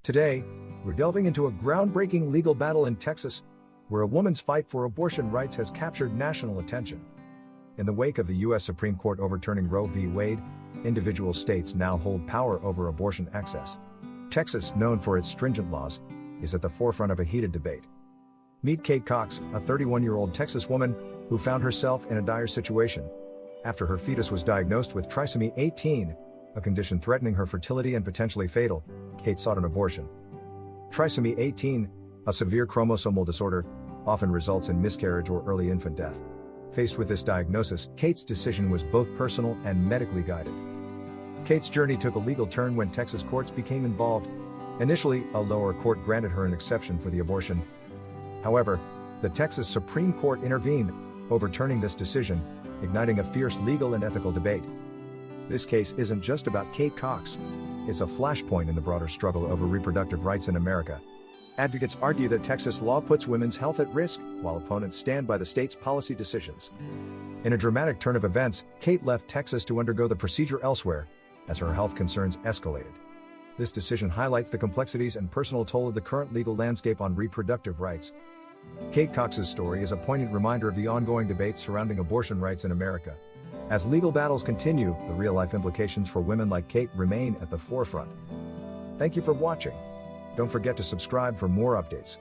Today, we're delving into a groundbreaking legal battle in Texas, where a woman's fight for abortion rights has captured national attention. In the wake of the U.S. Supreme Court overturning Roe v. Wade, individual states now hold power over abortion access. Texas, known for its stringent laws, is at the forefront of a heated debate. Meet Kate Cox, a 31-year-old Texas woman who found herself in a dire situation after her fetus was diagnosed with trisomy 18, a condition threatening her fertility and potentially fatal. Kate sought an abortion. Trisomy 18, a severe chromosomal disorder, often results in miscarriage or early infant death. Faced with this diagnosis, Kate's decision was both personal and medically guided. Kate's journey took a legal turn when Texas courts became involved. Initially, a lower court granted her an exception for the abortion. However, the Texas Supreme Court intervened, overturning this decision, igniting a fierce legal and ethical debate. This case isn't just about Kate Cox. It's a flashpoint in the broader struggle over reproductive rights in America. Advocates argue that Texas law puts women's health at risk, while opponents stand by the state's policy decisions. In a dramatic turn of events, Kate left Texas to undergo the procedure elsewhere, as her health concerns escalated. This decision highlights the complexities and personal toll of the current legal landscape on reproductive rights. Kate Cox's story is a poignant reminder of the ongoing debates surrounding abortion rights in America. As legal battles continue, the real-life implications for women like Kate remain at the forefront. Thank you for watching. Don't forget to subscribe for more updates.